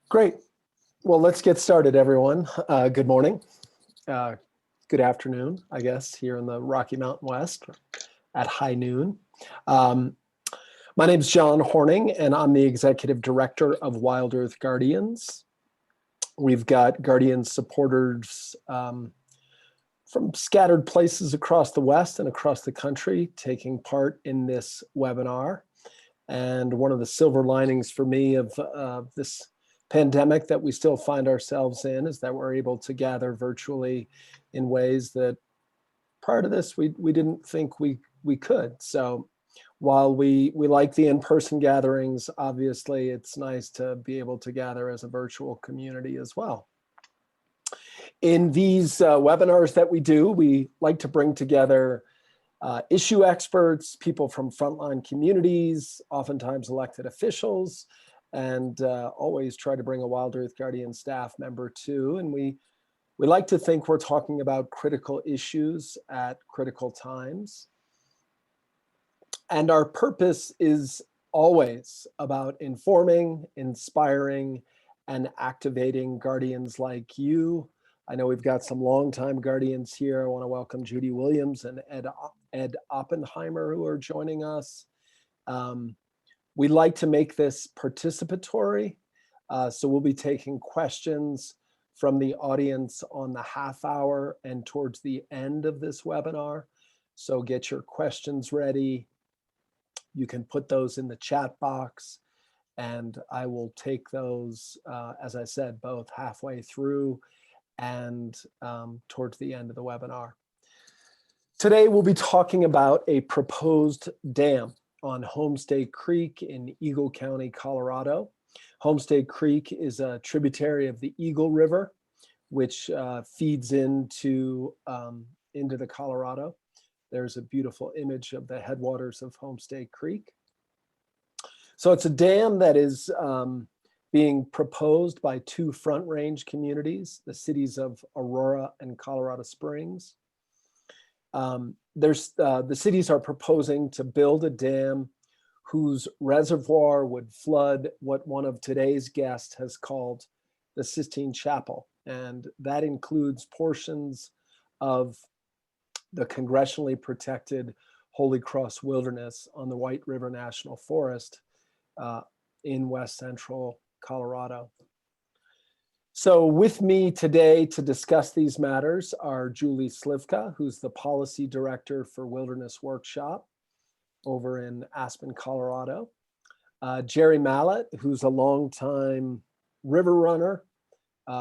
Great. Well, let's get started, everyone. Good morning. Good afternoon, I guess, here in the Rocky Mountain West at high noon. My name is John Horning, and I'm the Executive Director of WildEarth Guardians. We've got Guardians supporters from scattered places across the West and across the country taking part in this webinar. And one of the silver linings for me of this pandemic that we still find ourselves in is that we're able to gather virtually in ways that prior to this we didn't think we could. So while we like the in-person gatherings, obviously it's nice to be able to gather as a virtual community as well. In these webinars that we do, we like to bring together issue experts, people from frontline communities, oftentimes elected officials, and always try to bring a WildEarth Guardian staff member too. And we like to think we're talking about critical issues at critical times. And our purpose is always about informing, inspiring, and activating Guardians like you. I know we've got some longtime Guardians here. I want to welcome Judy Williams and Ed Oppenheimer who are joining us. We like to make this participatory, so we'll be taking questions from the audience on the half hour and towards the end of this webinar. So get your questions ready. You can put those in the chat box, and I will take those, as I said, both halfway through and towards the end of the webinar. Today, we'll be talking about a proposed dam on Homestay Creek in Eagle County, Colorado. Homestay Creek is a tributary of the Eagle River, which feeds into the Colorado. There's a beautiful image of the headwaters of Homestay Creek. So it's a dam that is being proposed by two Front Range communities, the cities of Aurora and Colorado Springs. The cities are proposing to build a dam whose reservoir would flood what one of today's guests has called the Sistine Chapel. And that includes portions of the congressionally protected Holy Cross Wilderness on the White River National Forest in west central Colorado. So with me today to discuss these matters are Juli Slivka, who's the Policy Director for Wilderness Workshop over in Aspen, Colorado. Jerry Mallett, who's a longtime river runner,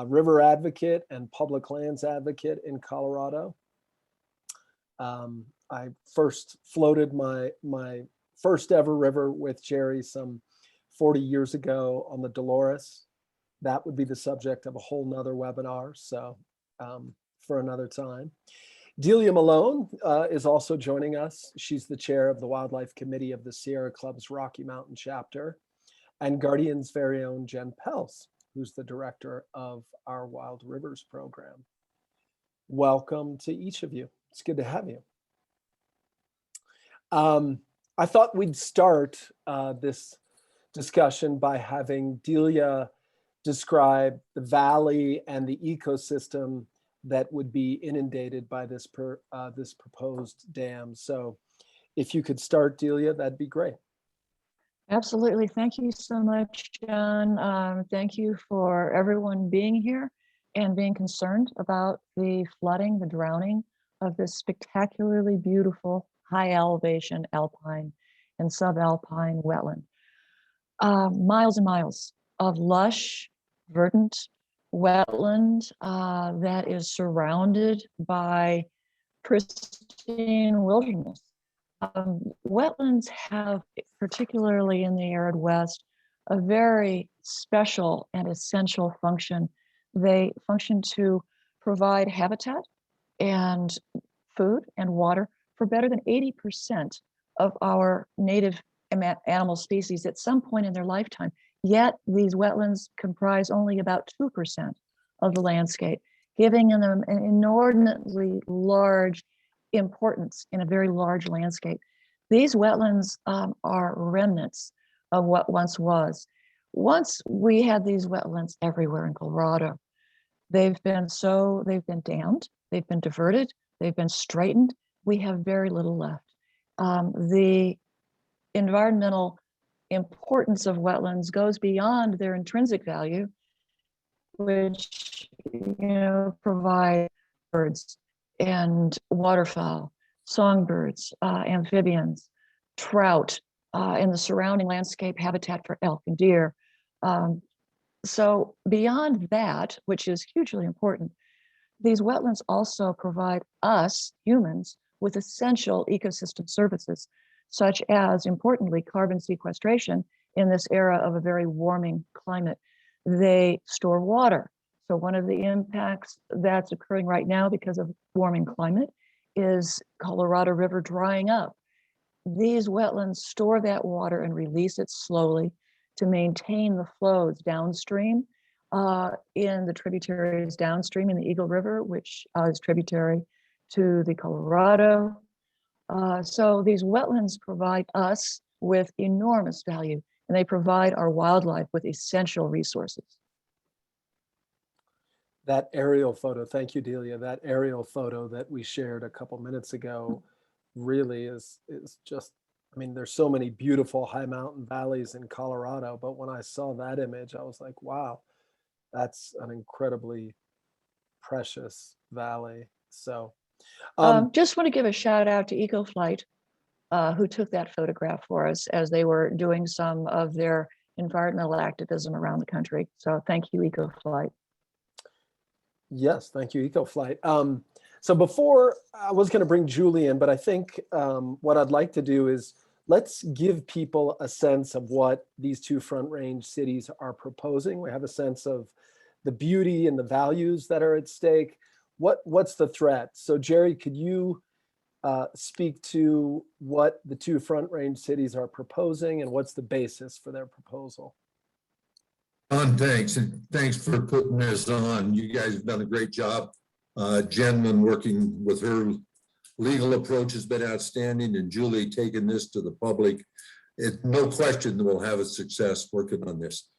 river advocate, and public lands advocate in Colorado. I first floated my first ever river with Jerry some 40 years ago on the Dolores. That would be the subject of a whole nother webinar, so for another time. Delia Malone is also joining us. She's the chair of the Wildlife Committee of the Sierra Club's Rocky Mountain chapter, and Guardian's very own Jen Pelz, who's the director of our Wild Rivers program. Welcome to each of you. It's good to have you. I thought we'd start this discussion by having Delia describe the valley and the ecosystem that would be inundated by this proposed dam. So if you could start, Delia, that'd be great. Absolutely. Thank you so much, John. Thank you for everyone being here and being concerned about the flooding, the drowning of this spectacularly beautiful high elevation alpine and subalpine wetland. Miles and miles of lush, verdant wetland that is surrounded by pristine wilderness. Wetlands have, particularly in the arid West, a very special and essential function. They function to provide habitat and food and water for better than 80% of our native animal species at some point in their lifetime. Yet these wetlands comprise only about 2% of the landscape, giving them an inordinately large importance in a very large landscape. These wetlands are remnants of what once was. once we had these wetlands everywhere in Colorado, they've been dammed, they've been diverted, they've been straightened. We have very little left. The environmental importance of wetlands goes beyond their intrinsic value, which provide birds and waterfowl, songbirds, amphibians, trout, and the surrounding landscape habitat for elk and deer. So beyond that, which is hugely important, these wetlands also provide us, humans, with essential ecosystem services, such as, importantly, carbon sequestration in this era of a very warming climate. They store water. So one of the impacts that's occurring right now because of warming climate is Colorado River drying up. These wetlands store that water and release it slowly to maintain the flows downstream in the tributaries downstream in the Eagle River, which is tributary to the Colorado. So these wetlands provide us with enormous value, and they provide our wildlife with essential resources. That aerial photo, thank you, Delia. That aerial photo that we shared a couple minutes ago really is just, I mean, there's so many beautiful high mountain valleys in Colorado, but when I saw that image, I was like, wow, that's an incredibly precious valley. So just want to give a shout out to EcoFlight, who took that photograph for us as they were doing some of their environmental activism around the country. So thank you, EcoFlight. Yes, thank you, EcoFlight. So before, I was going to bring Juli in, but I think what I'd like to do is let's give people a sense of what these two Front Range cities are proposing. We have a sense of the beauty and the values that are at stake. What's the threat? So Jerry, could you speak to what the two Front Range cities are proposing and what's the basis for their proposal? Don, thanks. And thanks for putting this on. You guys have done a great job. Jen, when working with her legal approach, has been outstanding, and Juli taking this to the public. No question that we'll have a success working on this.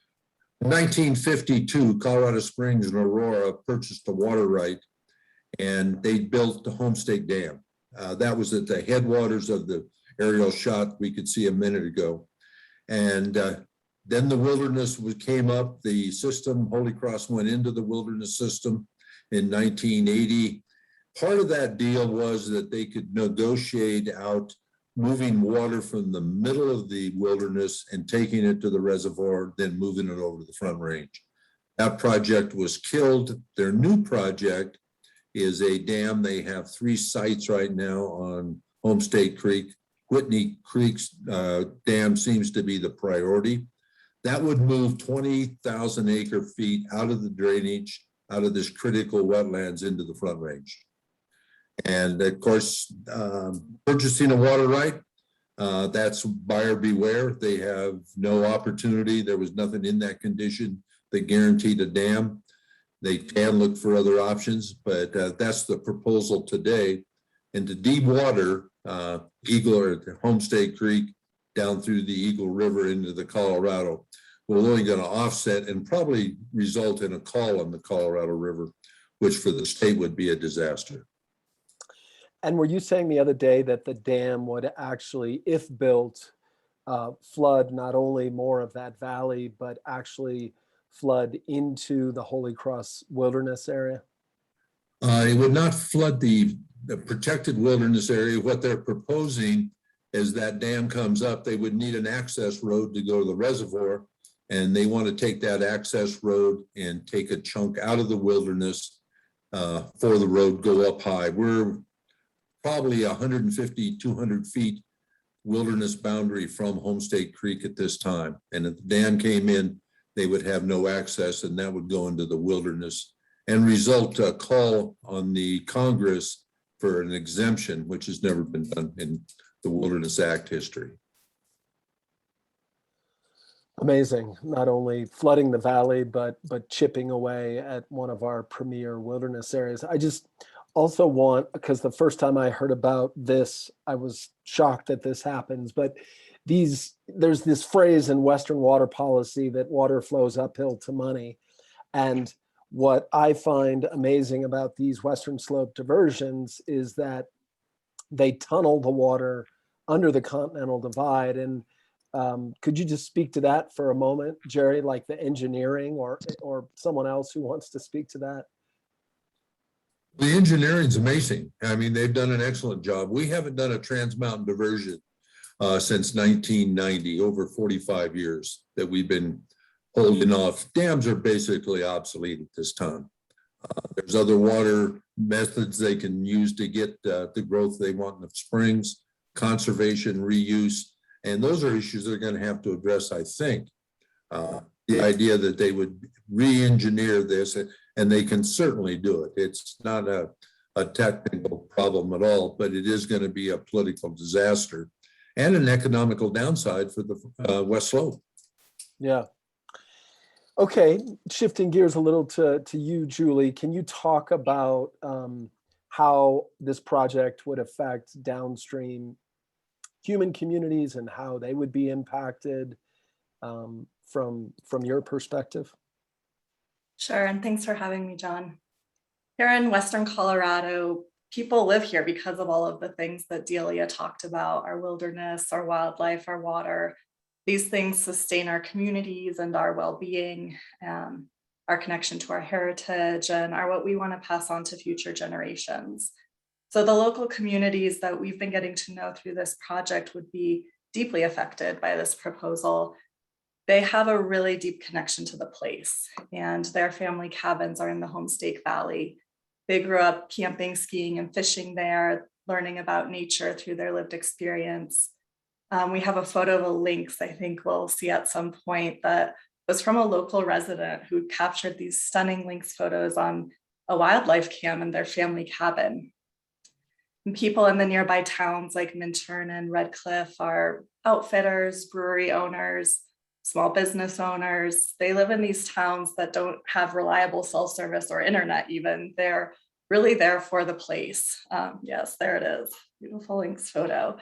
In 1952, Colorado Springs and Aurora purchased the water right, and they built the Homestake Dam. That was at the headwaters of the aerial shot we could see a minute ago. And then the wilderness came up, the system, Holy Cross went into the wilderness system in 1980. Part of that deal was that they could negotiate out moving water from the middle of the wilderness and taking it to the reservoir, then moving it over to the Front Range. That project was killed. Their new project is a dam. They have 3 sites right now on Homestake Creek. Whitney Creek's dam seems to be the priority. That would move 20,000 acre feet out of the drainage, out of this critical wetlands into the Front Range. And of course, purchasing a water right, that's buyer beware. They have no opportunity. There was nothing in that condition that guaranteed a dam. They can look for other options, but that's the proposal today. And to de-water Eagle or Homestake Creek down through the Eagle River into the Colorado, we're only going to offset and probably result in a call on the Colorado River, which for the state would be a disaster. And were you saying the other day that the dam would actually, if built, flood not only more of that valley, but actually flood into the Holy Cross wilderness area? It would not flood the protected wilderness area. What they're proposing is that dam comes up, they would need an access road to go to the reservoir, and they want to take that access road and take a chunk out of the wilderness for the road go up high. We're probably 150, 200 feet wilderness boundary from Homestake Creek at this time. And if the dam came in, they would have no access, and that would go into the wilderness and result a call on the Congress for an exemption, which has never been done in the Wilderness Act history. Amazing. Not only flooding the valley, but chipping away at one of our premier wilderness areas. I just also want, because the first time I heard about this, I was shocked that this happens, but there's this phrase in Western water policy that water flows uphill to money. And what I find amazing about these Western slope diversions is that they tunnel the water under the Continental Divide. And could you just speak to that for a moment, Jerry, like the engineering, or someone else who wants to speak to that? The engineering's amazing. I mean, they've done an excellent job. We haven't done a Trans Mountain diversion since 1990, over 45 years that we've been holding off. Dams are basically obsolete at this time. There's other water methods they can use to get the growth they want in the springs, conservation, reuse, and those are issues they're going to have to address, I think. The idea that they would re-engineer this, and they can certainly do it. It's not a technical problem at all, but it is going to be a political disaster and an economical downside for the West Slope. Yeah. Okay, shifting gears a little to you, Juli, can you talk about how this project would affect downstream human communities and how they would be impacted from your perspective? Sure, and thanks for having me, John. Here in Western Colorado, people live here because of all of the things that Delia talked about: our wilderness, our wildlife, our water. These things sustain our communities and our well-being, our connection to our heritage, and are what we want to pass on to future generations. So the local communities that we've been getting to know through this project would be deeply affected by this proposal. They have a really deep connection to the place, and their family cabins are in the Homestake Valley. They grew up camping, skiing, and fishing there, learning about nature through their lived experience. We have a photo of a lynx, I think we'll see at some point, that was from a local resident who captured these stunning lynx photos on a wildlife cam in their family cabin. And people in the nearby towns like Minturn and Red Cliff are outfitters, brewery owners, small business owners. They live in these towns that don't have reliable cell service or internet even. They're really there for the place. Yes, there it is. Beautiful lynx photo.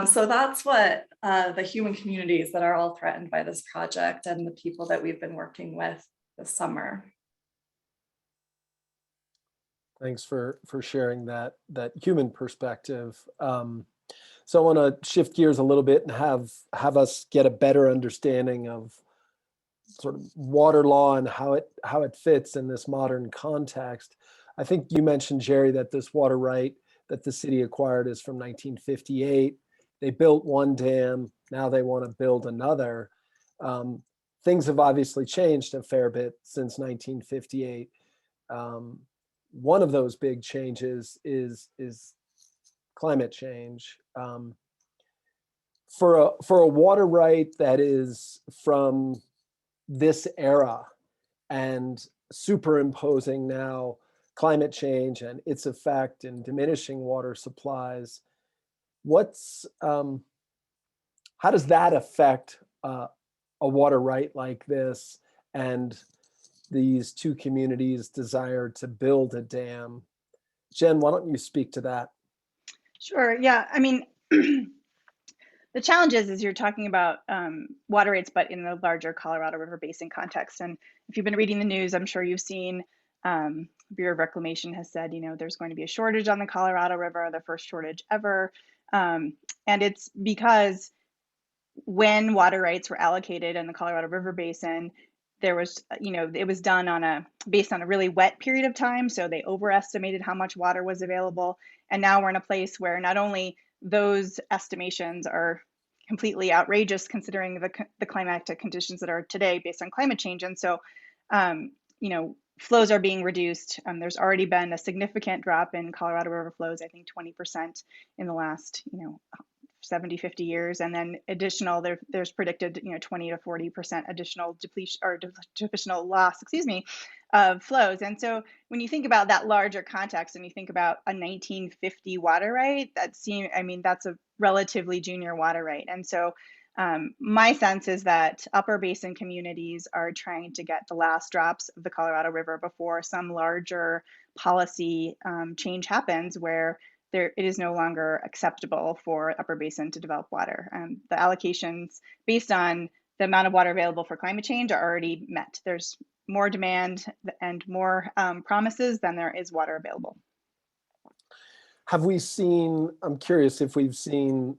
So that's what the human communities that are all threatened by this project and the people that we've been working with this summer. Thanks for sharing that human perspective. So I want to shift gears a little bit and have us get a better understanding of sort of water law and how it fits in this modern context. I think you mentioned, Jerry, that this water right that the city acquired is from 1958. They built one dam, now they want to build another. Things have obviously changed a fair bit since 1958. One of those big changes is climate change. For a water right that is from this era and superimposing now climate change and its effect in diminishing water supplies, how does that affect a water right like this and these two communities' desire to build a dam? Jen, why don't you speak to that? Sure. Yeah. I mean, the challenge is you're talking about water rates, but in the larger Colorado River Basin context. And if you've been reading the news, I'm sure you've seen Bureau of Reclamation has said, there's going to be a shortage on the Colorado River, the first shortage ever. And it's because when water rights were allocated in the Colorado River Basin, there was, it was done based on a really wet period of time. So they overestimated how much water was available. And now we're in a place where not only those estimations are completely outrageous considering the climatic conditions that are today based on climate change. And so, flows are being reduced. There's already been a significant drop in Colorado River flows, I think 20% in the last, 70, 50 years. And then additional, there's predicted, 20 to 40% additional depletion or additional loss, of flows. And so when you think about that larger context and you think about a 1950 water right, that's a relatively junior water right. And so my sense is that upper basin communities are trying to get the last drops of the Colorado River before some larger policy change happens where it is no longer acceptable for Upper Basin to develop water. The allocations based on the amount of water available for climate change are already met. There's more demand and more promises than there is water available. Have we seen, I'm curious if we've seen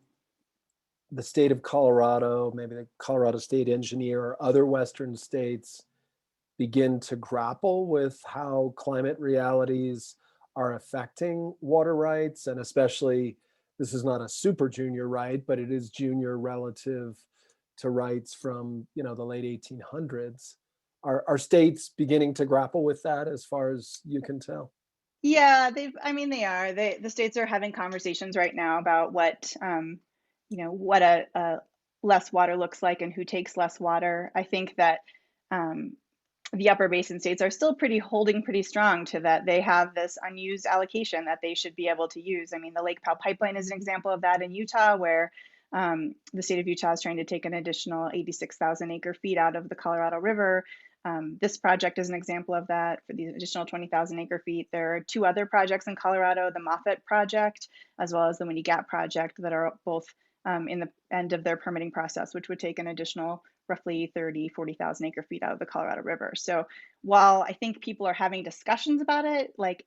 the state of Colorado, maybe the Colorado State Engineer or other Western states begin to grapple with how climate realities are affecting water rights, and especially, this is not a super junior right, but it is junior relative to rights from, you know, the late 1800s. Are states beginning to grapple with that as far as you can tell? Yeah, they are. The states are having conversations right now about what, what a less water looks like and who takes less water. I think that the Upper Basin states are still holding pretty strong to that. They have this unused allocation that they should be able to use. I mean, the Lake Powell pipeline is an example of that in Utah, where the state of Utah is trying to take an additional 86,000 acre feet out of the Colorado River. This project is an example of that for the additional 20,000 acre feet. There are two other projects in Colorado, the Moffett project, as well as the Windy Gap project, that are both in the end of their permitting process, which would take an additional roughly 40,000 acre feet out of the Colorado River. So while I think people are having discussions about it, like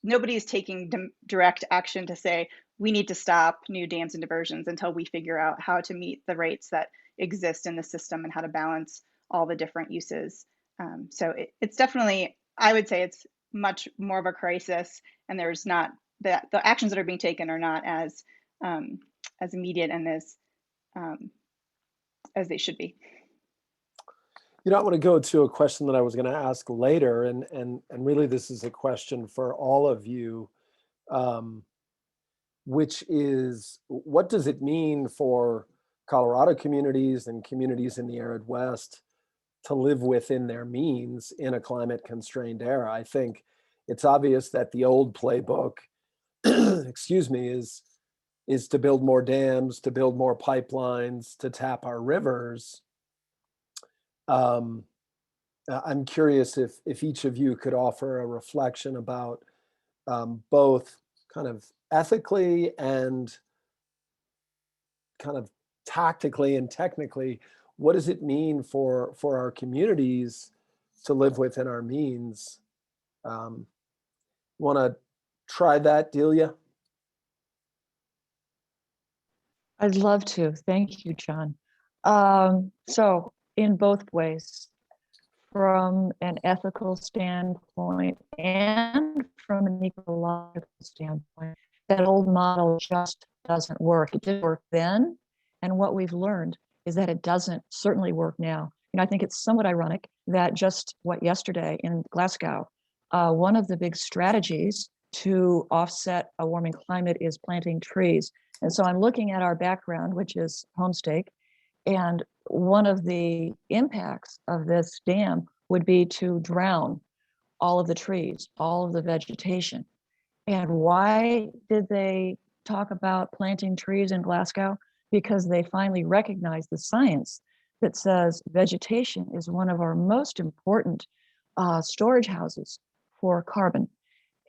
nobody is taking direct action to say, we need to stop new dams and diversions until we figure out how to meet the rates that exist in the system and how to balance all the different uses. So it's definitely, I would say it's much more of a crisis, and there's not, the actions that are being taken are not as immediate and as they should be. You know, I want to go to a question that I was going to ask later, and really this is a question for all of you, which is, what does it mean for Colorado communities and communities in the arid West to live within their means in a climate constrained era? I think it's obvious that the old playbook, excuse me, is to build more dams, to build more pipelines, to tap our rivers. I'm curious if each of you could offer a reflection about both kind of ethically and kind of tactically and technically, what does it mean for our communities to live within our means? Want to try that, Delia? I'd love to. Thank you, John. So in both ways, from an ethical standpoint and from an ecological standpoint, that old model just doesn't work. It didn't work then. And what we've learned is that it doesn't certainly work now. I think it's somewhat ironic that just yesterday in Glasgow, one of the big strategies to offset a warming climate is planting trees. And so I'm looking at our background, which is homestake, and one of the impacts of this dam would be to drown all of the trees, all of the vegetation. And why did they talk about planting trees in Glasgow? Because they finally recognized the science that says vegetation is one of our most important storage houses for carbon.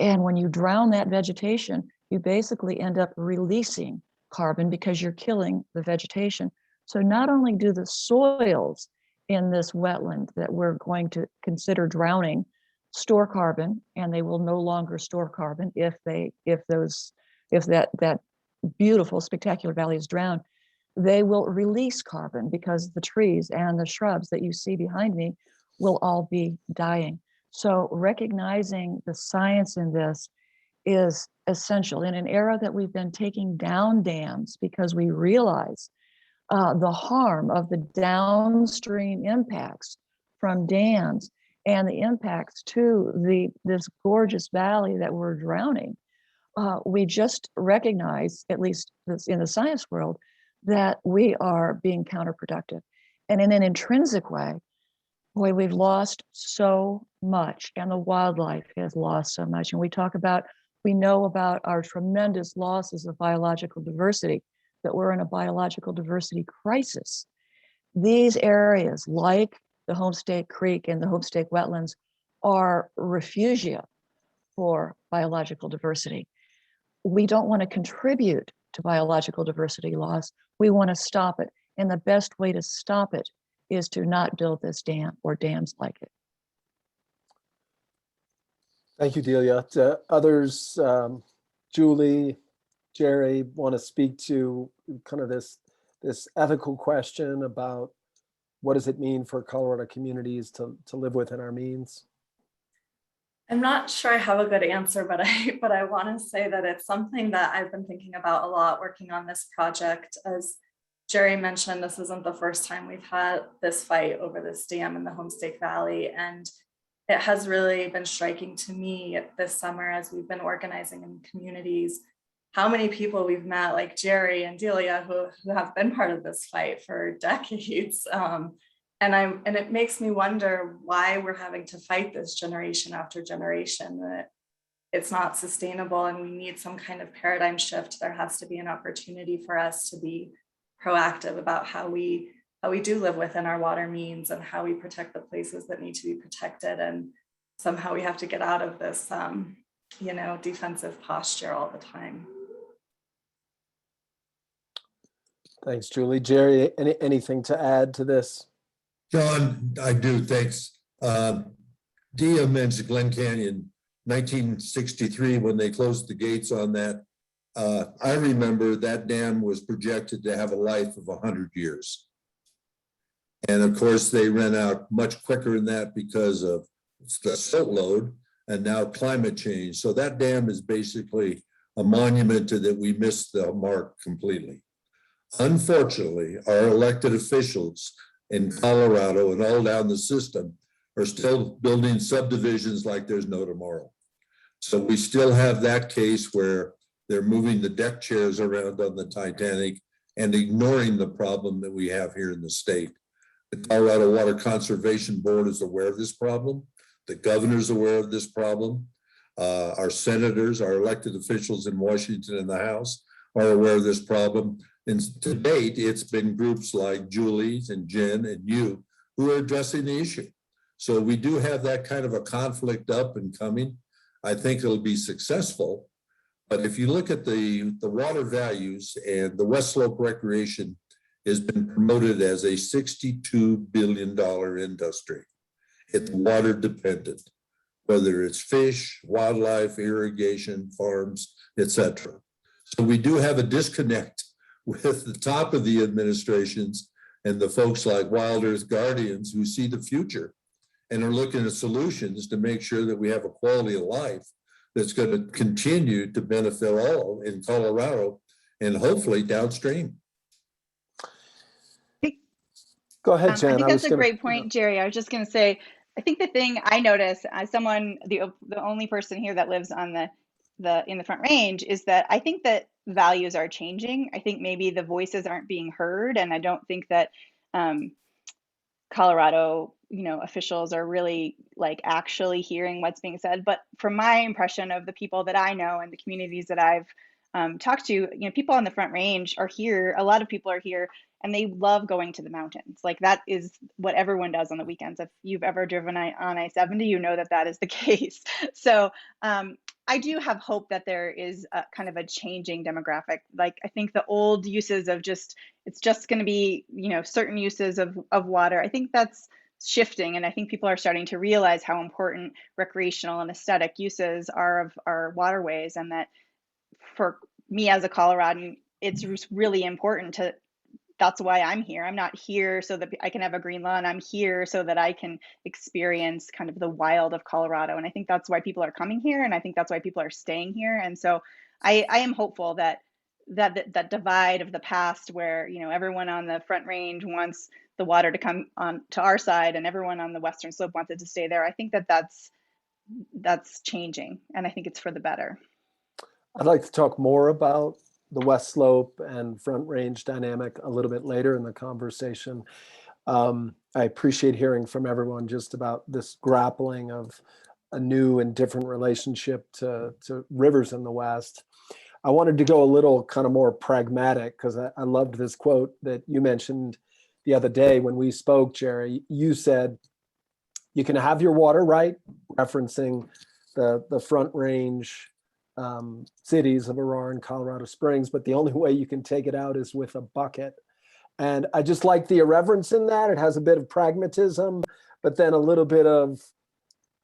And when you drown that vegetation, you basically end up releasing carbon because you're killing the vegetation. So not only do the soils in this wetland that we're going to consider drowning store carbon, and they will no longer store carbon if that beautiful, spectacular valley is drowned, they will release carbon because the trees and the shrubs that you see behind me will all be dying. So recognizing the science in this is essential in an era that we've been taking down dams because we realize the harm of the downstream impacts from dams and the impacts to this gorgeous valley that we're drowning. We just recognize, at least in the science world, that we are being counterproductive. And in an intrinsic way, boy, we've lost so much, and the wildlife has lost so much. And we know about our tremendous losses of biological diversity, that we're in a biological diversity crisis. These areas, like the Homestake Creek and the Homestake Wetlands, are refugia for biological diversity. we don't want to contribute to biological diversity loss. We want to stop it. And the best way to stop it is to not build this dam or dams like it. Thank you, Delia. Do others, Julie, Jerry, want to speak to kind of this ethical question about what does it mean for Colorado communities to live within our means? I'm not sure I have a good answer, but I want to say that it's something that I've been thinking about a lot working on this project. As Jerry mentioned, this isn't the first time we've had this fight over this dam in the Homestake Valley. And it has really been striking to me this summer as we've been organizing in communities, how many people we've met like Jerry and Delia who have been part of this fight for decades. And it makes me wonder why we're having to fight this generation after generation, that it's not sustainable and we need some kind of paradigm shift. There has to be an opportunity for us to be proactive about how we do live within our water means and how we protect the places that need to be protected. And somehow we have to get out of this, defensive posture all the time. Thanks, Julie. Jerry, anything to add to this? John, I do, thanks. Dia mentioned Glen Canyon, 1963, when they closed the gates on that. I remember that dam was projected to have a life of 100 years. And of course, they ran out much quicker than that because of the silt load and now climate change. So that dam is basically a monument to that we missed the mark completely. Unfortunately, our elected officials in Colorado and all down the system are still building subdivisions like there's no tomorrow. So we still have that case where they're moving the deck chairs around on the Titanic and ignoring the problem that we have here in the state. The Colorado Water Conservation Board is aware of this problem. The governor's aware of this problem. Our senators, our elected officials in Washington and the House are aware of this problem. And to date, it's been groups like Julie's and Jen and you who are addressing the issue. So we do have that kind of a conflict up and coming. I think it'll be successful. But if you look at the water values, and the West Slope Recreation has been promoted as a $62 billion industry. It's water dependent, whether it's fish, wildlife, irrigation, farms, etc. So we do have a disconnect with the top of the administrations and the folks like WildEarth Guardians who see the future and are looking at solutions to make sure that we have a quality of life that's going to continue to benefit all in Colorado and hopefully downstream. Go ahead, Jen. I think that's a great point, Jerry. I was just going to say, I think the thing I notice as someone, the only person here that lives on in the Front Range, is that I think that values are changing. I think maybe the voices aren't being heard, and I don't think that Colorado, officials are really actually hearing what's being said. But from my impression of the people that I know and the communities that I've talked to, people on the Front Range are here. A lot of people are here, and they love going to the mountains. That is what everyone does on the weekends. If you've ever driven on I-70, you know that is the case. So I do have hope that there is a kind of a changing demographic. I think the old uses of it's just going to be, certain uses of water. I think that's shifting, and I think people are starting to realize how important recreational and aesthetic uses are of our waterways, and that for me as a Coloradan, it's really important to. That's why I'm here. I'm not here so that I can have a green lawn. I'm here so that I can experience kind of the wild of Colorado. And I think that's why people are coming here. And I think that's why people are staying here. And so I am hopeful that divide of the past where, everyone on the Front Range wants the water to come on to our side and everyone on the Western Slope wants it to stay there. I think that's changing. And I think it's for the better. I'd like to talk more about the West Slope and Front Range dynamic a little bit later in the conversation. I appreciate hearing from everyone just about this grappling of a new and different relationship to rivers in the West. I wanted to go a little kind of more pragmatic because I loved this quote that you mentioned the other day when we spoke, Jerry. You said, you can have your water right, referencing the Front Range cities of Aurora and Colorado Springs, but the only way you can take it out is with a bucket. And I just like the irreverence in that. It has a bit of pragmatism, but then a little bit of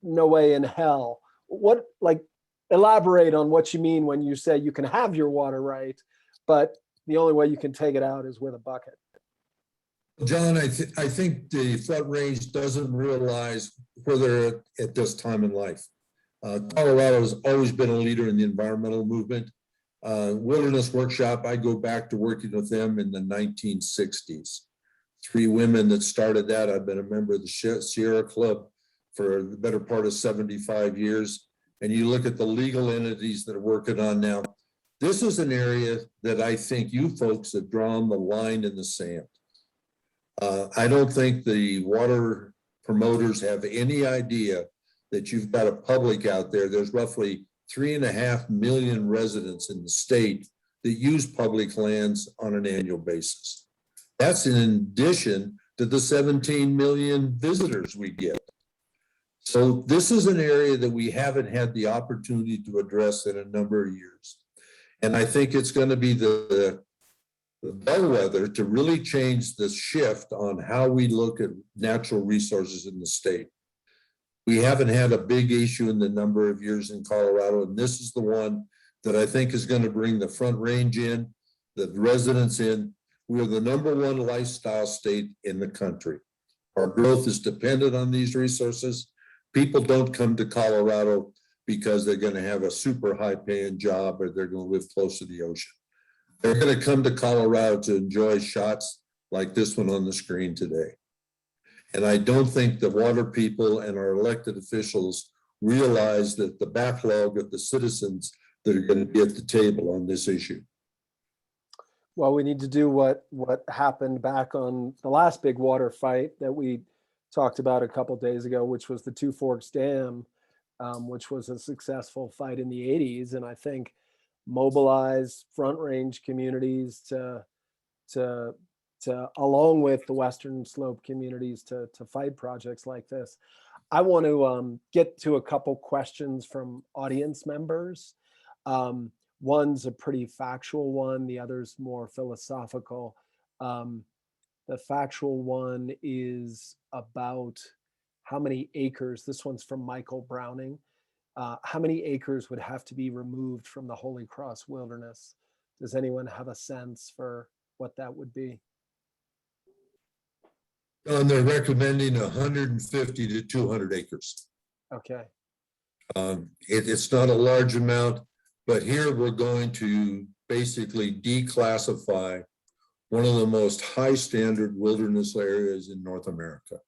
no way in hell. What, like, elaborate on what you mean when you say you can have your water right, but the only way you can take it out is with a bucket. John, I think the Front Range doesn't realize where they're at this time in life. Colorado has always been a leader in the environmental movement. Wilderness Workshop, I go back to working with them in the 1960s. 3 women that started that. I've been a member of the Sierra Club for the better part of 75 years. And you look at the legal entities that are working on now. This is an area that I think you folks have drawn the line in the sand. I don't think the water promoters have any idea that you've got a public out there. There's roughly 3.5 million residents in the state that use public lands on an annual basis. That's in addition to the 17 million visitors we get. So this is an area that we haven't had the opportunity to address in a number of years. And I think it's going to be the bellwether to really change the shift on how we look at natural resources in the state. We haven't had a big issue in the number of years in Colorado, and this is the one that I think is going to bring the Front Range in, the residents in. We're the #1 lifestyle state in the country. Our growth is dependent on these resources. People don't come to Colorado because they're going to have a super high paying job or they're going to live close to the ocean. They're going to come to Colorado to enjoy shots like this one on the screen today. And I don't think the water people and our elected officials realize that the backlog of the citizens that are going to be at the table on this issue. Well, we need to do what happened back on the last big water fight that we talked about a couple of days ago, which was the Two Forks Dam, which was a successful fight in the 80s. And I think mobilize Front Range communities to along with the Western Slope communities to fight projects like this. I want to get to a couple questions from audience members. One's a pretty factual one, the other's more philosophical. The factual one is about how many acres, this one's from Michael Browning, how many acres would have to be removed from the Holy Cross Wilderness? Does anyone have a sense for what that would be? They're recommending 150 to 200 acres. Okay. It's not a large amount, but here we're going to basically declassify one of the most high standard wilderness areas in North America.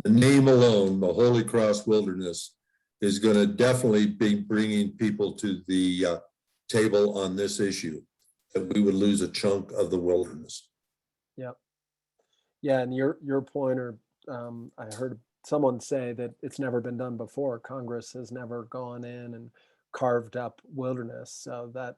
The name alone, the Holy Cross Wilderness, is going to definitely be bringing people to the table on this issue, that we would lose a chunk of the wilderness. Yep. Yeah, and your pointer, I heard someone say that it's never been done before. Congress has never gone in and carved up wilderness, so that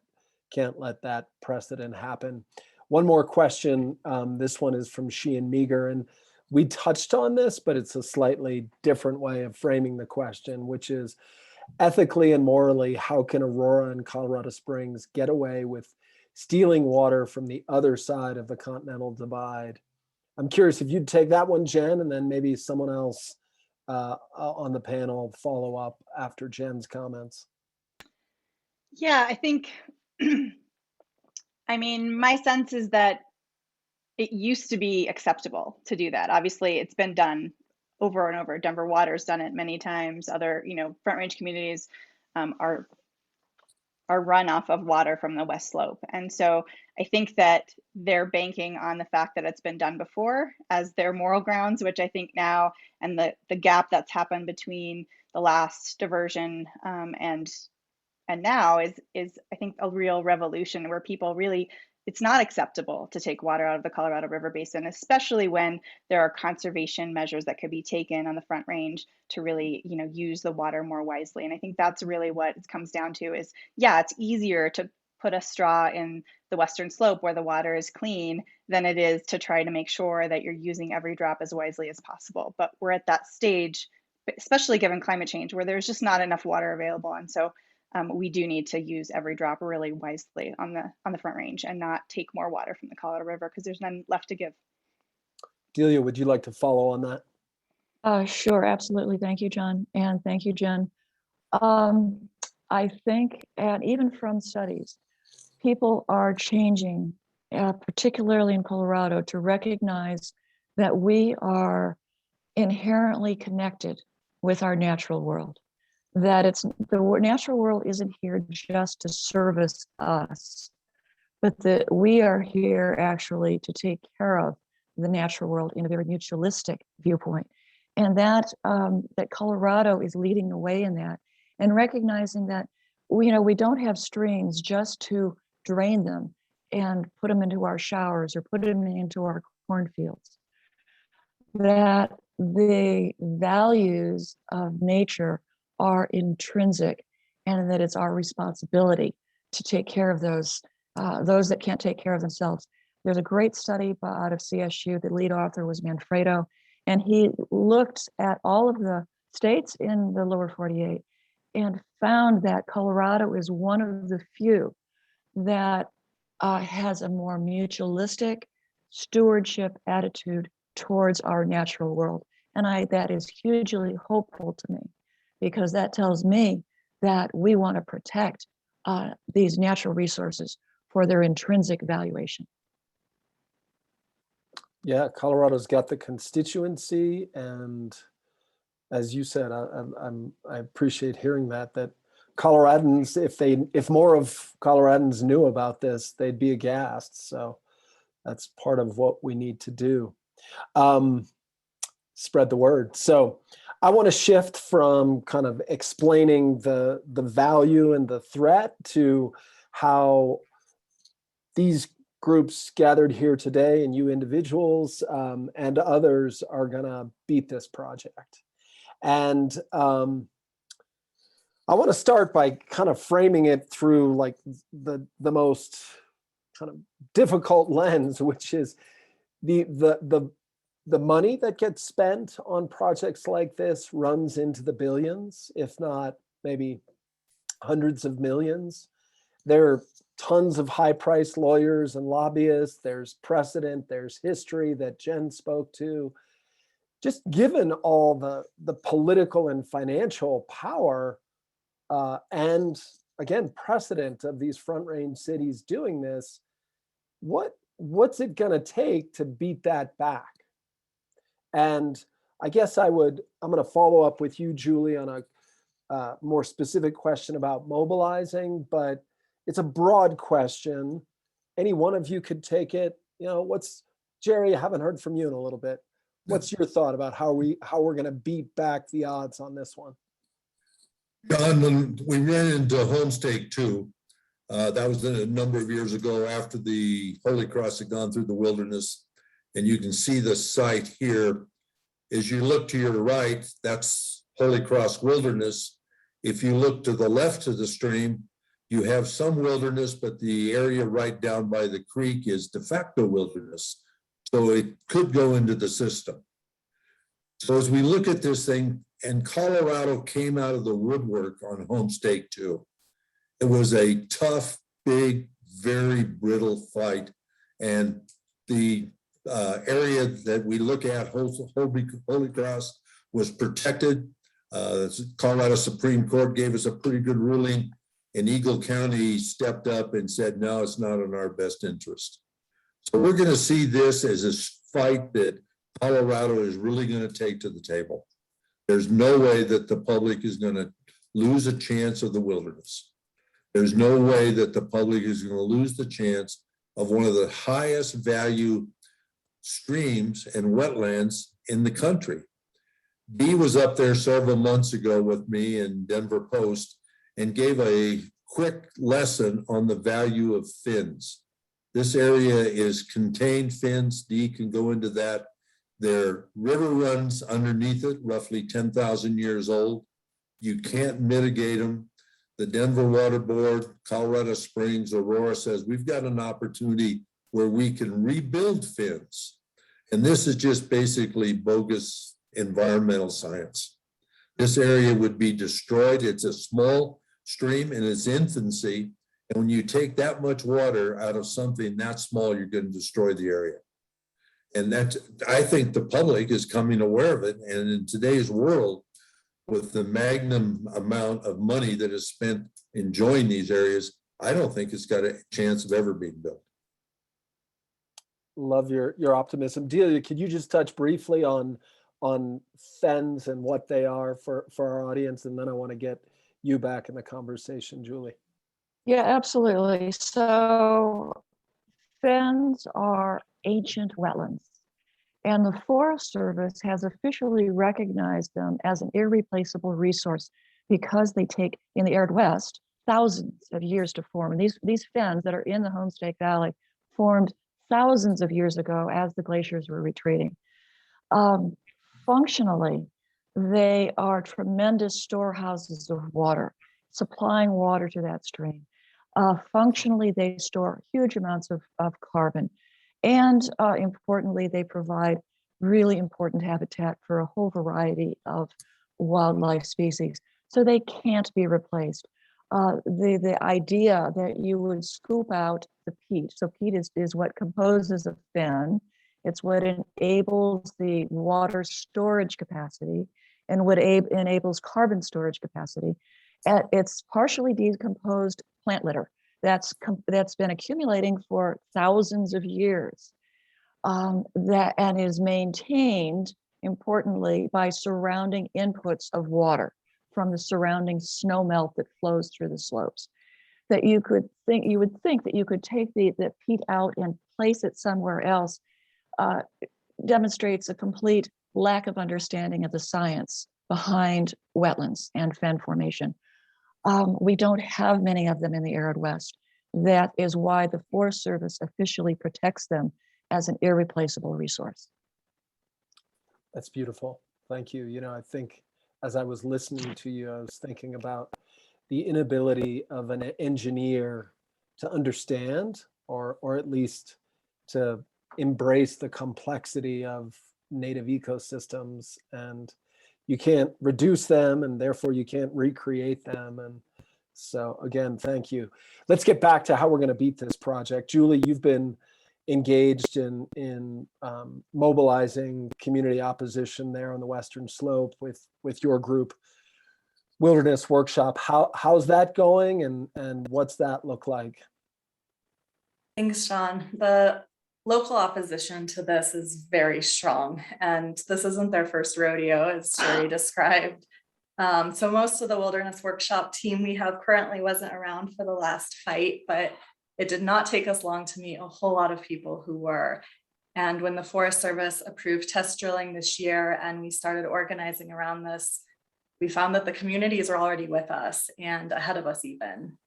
can't let that precedent happen. One more question. This one is from Sheehan Meager, and we touched on this, but it's a slightly different way of framing the question, which is ethically and morally, how can Aurora and Colorado Springs get away with stealing water from the other side of the Continental Divide? I'm curious if you'd take that one, Jen, and then maybe someone else on the panel follow up after Jen's comments. Yeah, I think, I mean, my sense is that it used to be acceptable to do that. Obviously, it's been done over and over. Denver Water's done it many times. Other, Front Range communities are run off of water from the West Slope. And so I think that they're banking on the fact that it's been done before as their moral grounds, which I think now, and the gap that's happened between the last diversion and now is I think a real revolution where people really, it's not acceptable to take water out of the Colorado River Basin, especially when there are conservation measures that could be taken on the Front Range to really, use the water more wisely. And I think that's really what it comes down to is, yeah, it's easier to put a straw in the Western Slope where the water is clean than it is to try to make sure that you're using every drop as wisely as possible. But we're at that stage, especially given climate change, where there's just not enough water available. And so we do need to use every drop really wisely on the Front Range and not take more water from the Colorado River because there's none left to give. Delia, would you like to follow on that? Sure, absolutely. Thank you, John, and thank you, Jen. I think, and even from studies, people are changing, particularly in Colorado, to recognize that we are inherently connected with our natural world. That the natural world isn't here just to service us, but that we are here actually to take care of the natural world in a very mutualistic viewpoint. And that Colorado is leading the way in that, and recognizing that we don't have streams just to drain them and put them into our showers or put them into our cornfields. That the values of nature are intrinsic, and that it's our responsibility to take care of those that can't take care of themselves. There's a great study out of CSU. The lead author was Manfredo, and he looked at all of the states in the lower 48 and found that Colorado is one of the few that has a more mutualistic stewardship attitude towards our natural world. And that is hugely hopeful to me, because that tells me that we want to protect these natural resources for their intrinsic valuation. Yeah, Colorado's got the constituency, and as you said, I appreciate hearing that Coloradans, if more of Coloradans knew about this, they'd be aghast. So that's part of what we need to do. Spread the word. So I want to shift from kind of explaining the value and the threat to how these groups gathered here today, and you individuals and others, are going to beat this project. And I want to start by kind of framing it through like the most kind of difficult lens, which is the money that gets spent on projects like this runs into the billions, if not maybe hundreds of millions. There are tons of high-priced lawyers and lobbyists. There's precedent, there's history that Jen spoke to. Just given all the political and financial power and again, precedent of these Front Range cities doing this, what's it gonna take to beat that back? And I guess I'm gonna follow up with you, Juli, on a more specific question about mobilizing, but it's a broad question. Any one of you could take it. Jerry, I haven't heard from you in a little bit. What's your thought about how we're going to beat back the odds on this one? John, when we ran into Homestake 2, that was a number of years ago after the Holy Cross had gone through the wilderness, and you can see the site here. As you look to your right, that's Holy Cross Wilderness. If you look to the left of the stream, you have some wilderness, but the area right down by the creek is de facto wilderness. So it could go into the system. So as we look at this thing, and Colorado came out of the woodwork on Homestake 2, it was a tough, big, very brittle fight. And the area that we look at, Holy Cross, was protected. Colorado Supreme Court gave us a pretty good ruling, and Eagle County stepped up and said, no, it's not in our best interest. So we're going to see this as a fight that Colorado is really going to take to the table. There's no way that the public is going to lose a chance of the wilderness. There's no way that the public is going to lose the chance of one of the highest value streams and wetlands in the country. Dee was up there several months ago with me in Denver Post and gave a quick lesson on the value of fins. This area is contained fins. Dee can go into that. There river runs underneath it, roughly 10,000 years old. You can't mitigate them. The Denver Water Board, Colorado Springs, Aurora says we've got an opportunity where we can rebuild fins. And this is just basically bogus environmental science. This area would be destroyed. It's a small stream in its infancy. And when you take that much water out of something that small, you're going to destroy the area. And that's, I think the public is coming aware of it. And in today's world, with the magnum amount of money that is spent enjoying these areas, I don't think it's got a chance of ever being built. Love your optimism. Delia, could you just touch briefly on FENs and what they are for our audience? And then I want to get you back in the conversation, Juli. Yeah, absolutely. So fens are ancient wetlands, and the Forest Service has officially recognized them as an irreplaceable resource because they take, in the arid West, thousands of years to form. And these fens that are in the Homestake Valley formed thousands of years ago as the glaciers were retreating. Functionally, they are tremendous storehouses of water, supplying water to that stream. Functionally, they store huge amounts of carbon. And importantly, they provide really important habitat for a whole variety of wildlife species. So they can't be replaced. The idea that you would scoop out the peat, so peat is what composes a fen. It's what enables the water storage capacity and what enables carbon storage capacity. It's partially decomposed plant litter that's been accumulating for thousands of years, and is maintained, importantly, by surrounding inputs of water from the surrounding snow melt that flows through the slopes. That you would think that you could take the peat out and place it somewhere else, demonstrates a complete lack of understanding of the science behind wetlands and fen formation. We don't have many of them in the arid West. That is why the Forest Service officially protects them as an irreplaceable resource. That's beautiful. Thank you. You know, I think as I was listening to you, I was thinking about the inability of an engineer to understand or at least to embrace the complexity of native ecosystems, and you can't reduce them and therefore you can't recreate them. And so again, thank you. Let's get back to how we're going to beat this project. Juli, you've been engaged in mobilizing community opposition there on the Western Slope with your group, Wilderness Workshop. How's that going, and what's that look like? Thanks, Sean. The local opposition to this is very strong, and this isn't their first rodeo, as Jerry described. So most of the Wilderness Workshop team we have currently wasn't around for the last fight, but it did not take us long to meet a whole lot of people who were. And when the Forest Service approved test drilling this year and we started organizing around this, we found that the communities are already with us and ahead of us even.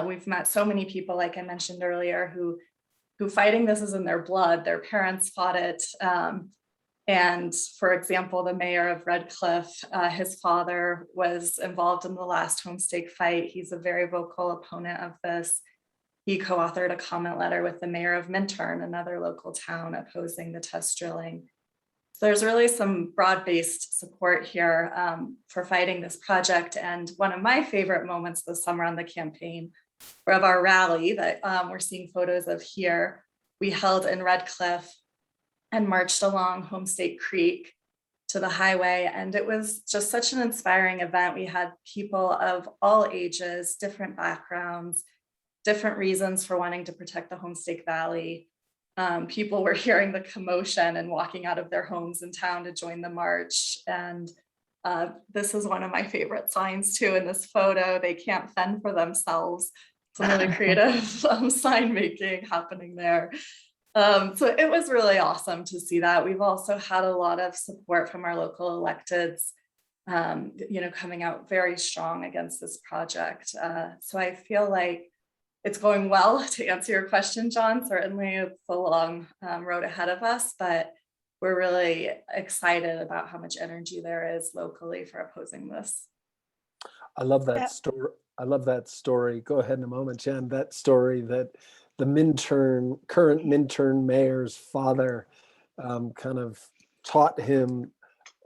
We've met so many people, like I mentioned earlier, who fighting this is in their blood. Their parents fought it. And for example, the mayor of Red Cliff, his father was involved in the last homestake fight. He's a very vocal opponent of this. He co-authored a comment letter with the mayor of Minturn, another local town, opposing the test drilling. So there's really some broad-based support here for fighting this project. And one of my favorite moments this summer on the campaign of our rally that we're seeing photos of here, we held in Red Cliff and marched along Homestake Creek to the highway. And it was just such an inspiring event. We had people of all ages, different backgrounds, different reasons for wanting to protect the Homestake Valley. People were hearing the commotion and walking out of their homes in town to join the march. And this is one of my favorite signs too in this photo. They can't fend for themselves. Some really creative sign making happening there. So it was really awesome to see that. We've also had a lot of support from our local electeds, coming out very strong against this project. So I feel like it's going well, to answer your question, John. Certainly it's a long road ahead of us, but we're really excited about how much energy there is locally for opposing this. I love that story. I love that story. Go ahead in a moment, Jen. That story that the current Minturn mayor's father kind of taught him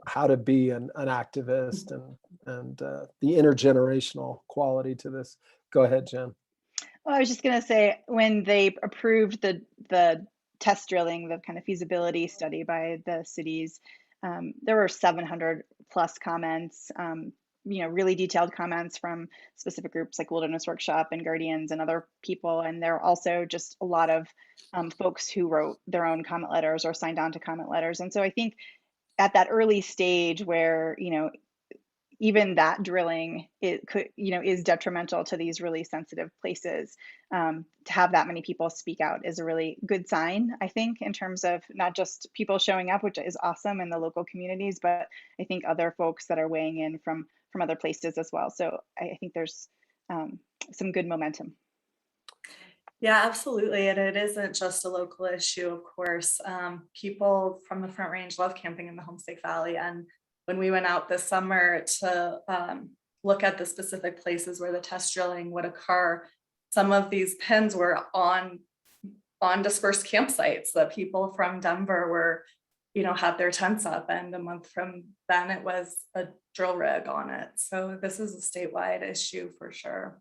how to be an activist, and the intergenerational quality to this. Go ahead, Jen. Well, I was just going to say, when they approved the test drilling, the kind of feasibility study by the cities, there were 700 plus comments, really detailed comments from specific groups like Wilderness Workshop and Guardians and other people. And there are also just a lot of folks who wrote their own comment letters or signed on to comment letters. And so I think at that early stage where, even that drilling is detrimental to these really sensitive places, to have that many people speak out is a really good sign, I think, in terms of not just people showing up, which is awesome in the local communities, but I think other folks that are weighing in from other places as well. So I think there's some good momentum. Yeah, absolutely. And it isn't just a local issue, of course. People from the Front Range love camping in the Homestake Valley. And when we went out this summer to look at the specific places where the test drilling would occur, some of these pins were on dispersed campsites that people from Denver were, had their tents up, and a month from then it was a drill rig on it. So this is a statewide issue for sure.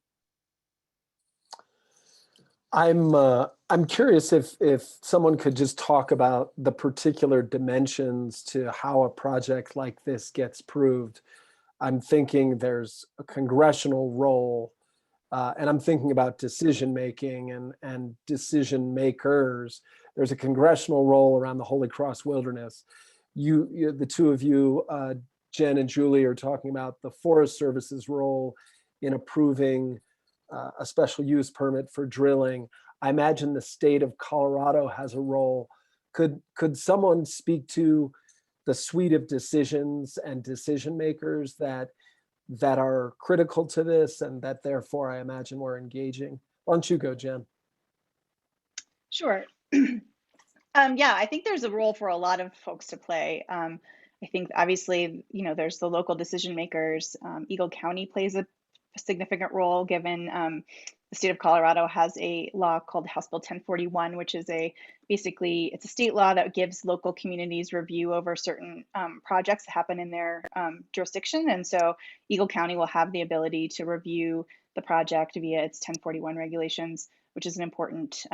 I'm curious if someone could just talk about the particular dimensions to how a project like this gets proved. I'm thinking there's a congressional role, and I'm thinking about decision making and decision makers. There's a congressional role around the Holy Cross Wilderness. You the two of you, Jen and Juli, are talking about the Forest Service's role in approving a special use permit for drilling. I imagine the state of Colorado has a role. Could someone speak to the suite of decisions and decision makers that are critical to this, and that therefore I imagine we're engaging? Why don't you go, Jen? Sure. Yeah, I think there's a role for a lot of folks to play. I think obviously, there's the local decision makers. Eagle County plays a significant role, given the state of Colorado has a law called House Bill 1041, which is basically it's a state law that gives local communities review over certain projects that happen in their jurisdiction. And so Eagle County will have the ability to review the project via its 1041 regulations, which is an important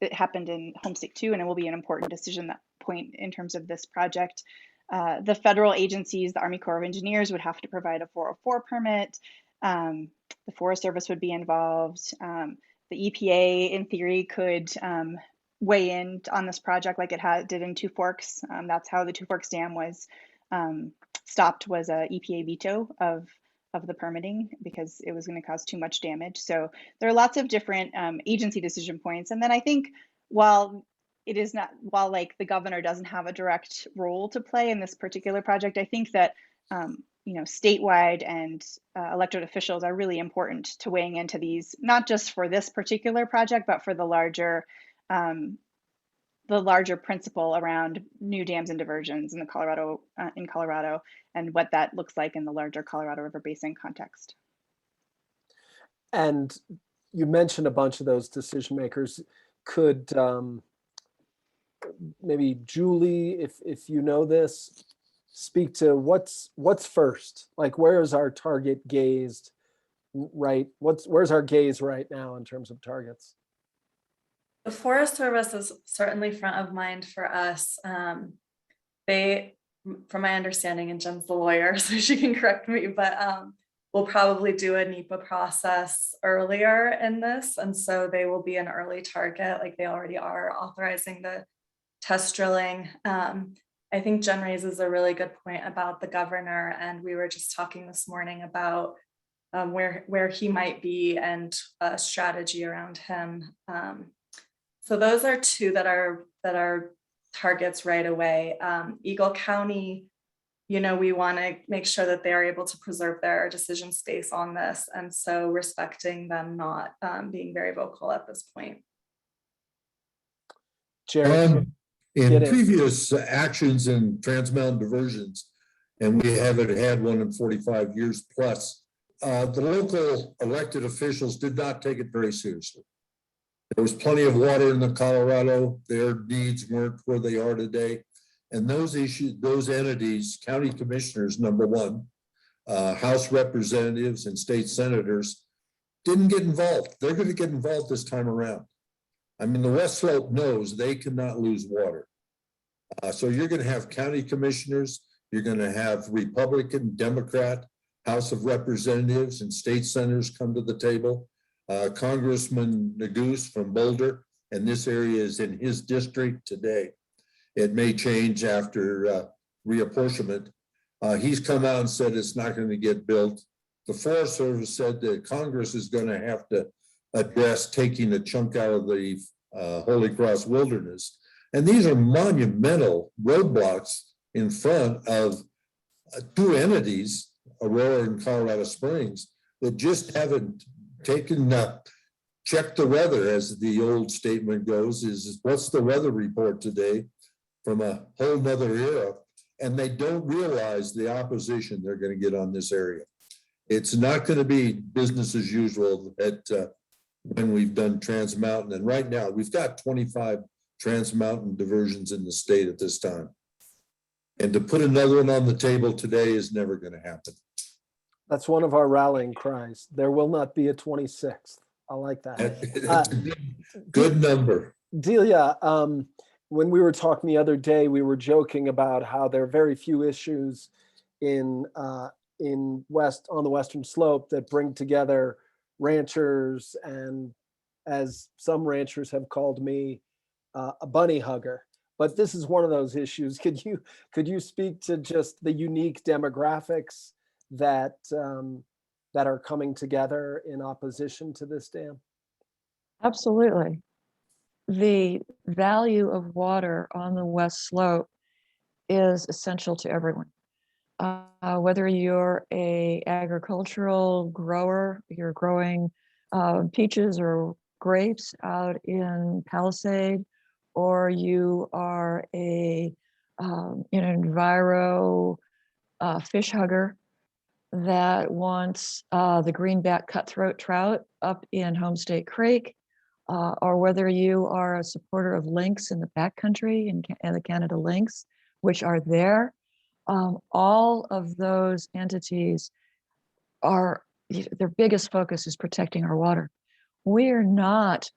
it happened in Homestake too, and it will be an important decision that point in terms of this project. The federal agencies, the Army Corps of Engineers, would have to provide a 404 permit. The Forest Service would be involved. The EPA, in theory, could weigh in on this project like it did in Two Forks. That's how the Two Forks Dam was stopped, was a EPA veto of the permitting because it was going to cause too much damage. So there are lots of different agency decision points. And then I think while like the governor doesn't have a direct role to play in this particular project, I think that statewide and elected officials are really important to weighing into these, not just for this particular project, but for the larger principle around new dams and diversions in Colorado, and what that looks like in the larger Colorado River Basin context. And you mentioned a bunch of those decision makers. Could maybe Juli, if you know this, speak to what's first? Like, where is our target gazed? Right, where's our gaze right now in terms of targets? The Forest Service is certainly front of mind for us. They, from my understanding, and Jen's the lawyer, so she can correct me, but we'll probably do a NEPA process earlier in this. And so they will be an early target, like they already are authorizing the test drilling. I think Jen raises a really good point about the governor, and we were just talking this morning about where he might be and a strategy around him. So those are two that are targets right away. Eagle County, we want to make sure that they are able to preserve their decision space on this, and so respecting them not being very vocal at this point. Jerry, in previous actions in Trans Mountain diversions, and we haven't had one in 45 years plus, the local elected officials did not take it very seriously. There was plenty of water in the Colorado. Their needs weren't where they are today. And those issues, those entities, county commissioners, number one, House representatives and state senators didn't get involved. They're going to get involved this time around. I mean, the West Slope knows they cannot lose water. So you're going to have county commissioners, you're going to have Republican, Democrat, House of Representatives and state senators come to the table. Congressman Neguse from Boulder, and this area is in his district today. It may change after reapportionment. He's come out and said it's not going to get built. The Forest Service said that Congress is going to have to address taking a chunk out of the Holy Cross Wilderness. And these are monumental roadblocks in front of two entities, Aurora and Colorado Springs, that just haven't taken, checked the weather, as the old statement goes, is what's the weather report today from a whole nother era. And they don't realize the opposition they're going to get on this area. It's not going to be business as usual at when we've done Trans Mountain. And right now we've got 25 Trans Mountain diversions in the state at this time. And to put another one on the table today is never going to happen. That's one of our rallying cries. There will not be a 26th. I like that. That's a good number. Delia, when we were talking the other day, we were joking about how there are very few issues on the Western Slope that bring together ranchers and, as some ranchers have called me, a bunny hugger. But this is one of those issues. Could you speak to just the unique demographics that that are coming together in opposition to this dam? Absolutely. The value of water on the West Slope is essential to everyone. Whether you're a agricultural grower, you're growing peaches or grapes out in Palisade, or you are an enviro fish hugger that wants the greenback cutthroat trout up in Homestake Creek, or whether you are a supporter of lynx in the backcountry and the Canada lynx, which are there. All of those entities their biggest focus is protecting our water. We're not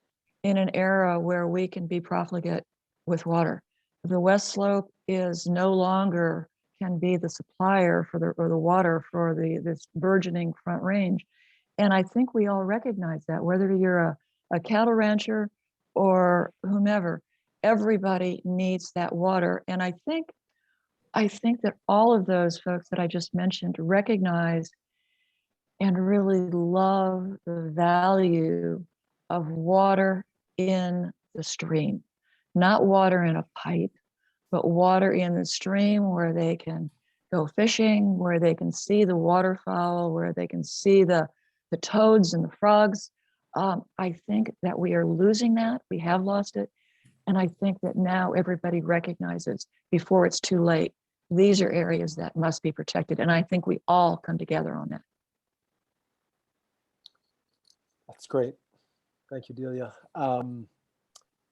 in an era where we can be profligate with water. The West Slope is no longer can be the supplier for the water for this burgeoning Front Range. And I think we all recognize that, whether you're a cattle rancher or whomever, everybody needs that water. And I think that all of those folks that I just mentioned recognize and really love the value of water in the stream, not water in a pipe, but water in the stream where they can go fishing, where they can see the waterfowl, where they can see the toads and the frogs. I think that we are losing that. We have lost it. And I think that now everybody recognizes before it's too late, these are areas that must be protected. And I think we all come together on that. That's great. Thank you, Delia.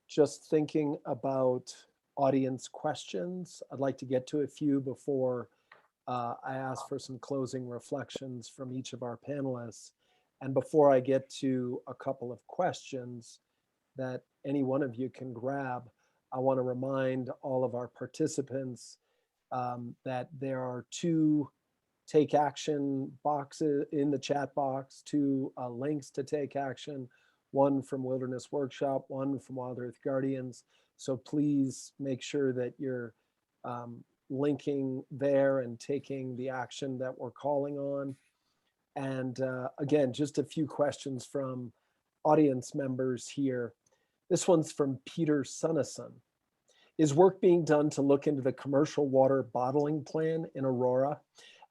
Just thinking about audience questions. I'd like to get to a few before I ask for some closing reflections from each of our panelists. And before I get to a couple of questions that any one of you can grab, I want to remind all of our participants that there are two take action boxes in the chat box, two links to take action, one from Wilderness Workshop, one from WildEarth Guardians. So please make sure that you're linking there and taking the action that we're calling on. And again, just a few questions from audience members here. This one's from Peter Sunnison. Is work being done to look into the commercial water bottling plan in Aurora